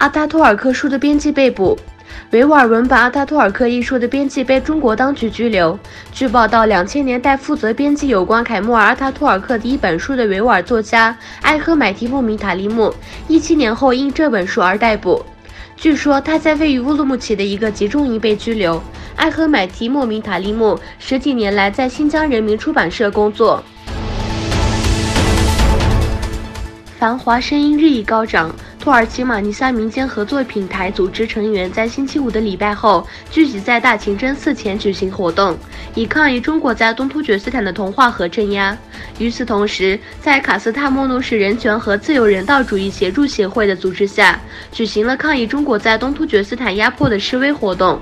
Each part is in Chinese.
阿塔托尔克书的编辑被捕。维吾尔文版《阿塔托尔克》一书的编辑被中国当局拘留。据报道，2000年代负责编辑有关凯穆尔·阿塔托尔克第一本书的维吾尔作家艾赫买提穆米塔利木，17年后因这本书而逮捕。据说他在位于乌鲁木齐的一个集中营被拘留。艾赫买提穆米塔利木10几年来在新疆人民出版社工作。繁华声音日益高涨。土耳其马尼萨民间合作品牌组织成员在星期五的礼拜后聚集在大清真寺前举行活动，以抗议中国在东突厥斯坦的同化和镇压。与此同时，在卡斯塔莫努市人权和自由人道主义协助协会的组织下，举行了抗议中国在东突厥斯坦压迫的示威活动。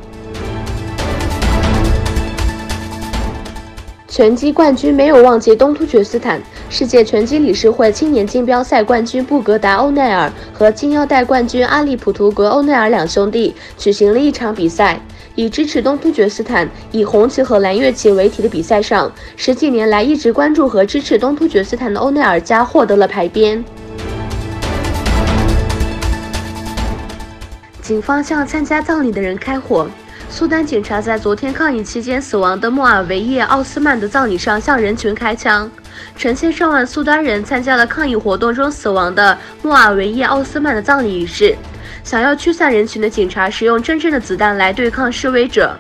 拳击冠军没有忘记东突厥斯坦。世界拳击理事会青年竞标赛冠军布格达·欧奈尔和金腰带冠军阿利普图格·欧奈尔两兄弟举行了一场比赛。以支持东突厥斯坦以红旗和蓝月旗为题的比赛上，10几年来一直关注和支持东突厥斯坦的欧奈尔家获得了牌匾。警方向参加葬礼的人开火。苏丹警察在昨天抗议期间死亡的莫尔维叶·奥斯曼的葬礼上向人群开枪。成千上万苏丹人参加了抗议活动中死亡的莫尔维叶·奥斯曼的葬礼仪式。想要驱散人群的警察使用真正的子弹来对抗示威者。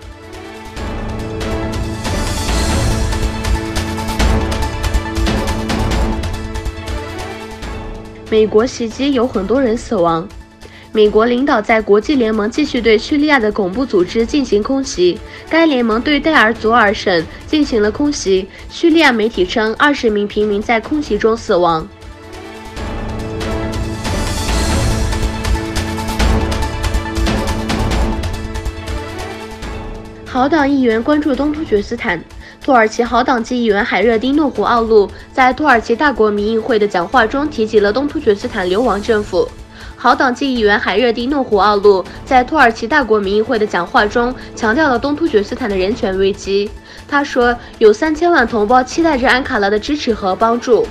美国袭击有很多人死亡。美国领导在国际联盟继续对叙利亚的恐怖组织进行空袭，该联盟对戴尔佐尔省进行了空袭。叙利亚媒体称，20名平民在空袭中死亡。好党议员关注东突厥斯坦。土耳其好党籍议员海热丁诺胡奥路在土耳其大国民议会的讲话中提及了东突厥斯坦流亡政府。好党籍议员海热丁诺胡奥路在土耳其大国民议会的讲话中强调了东突厥斯坦的人权危机。他说，有3000万同胞期待着安卡拉的支持和帮助。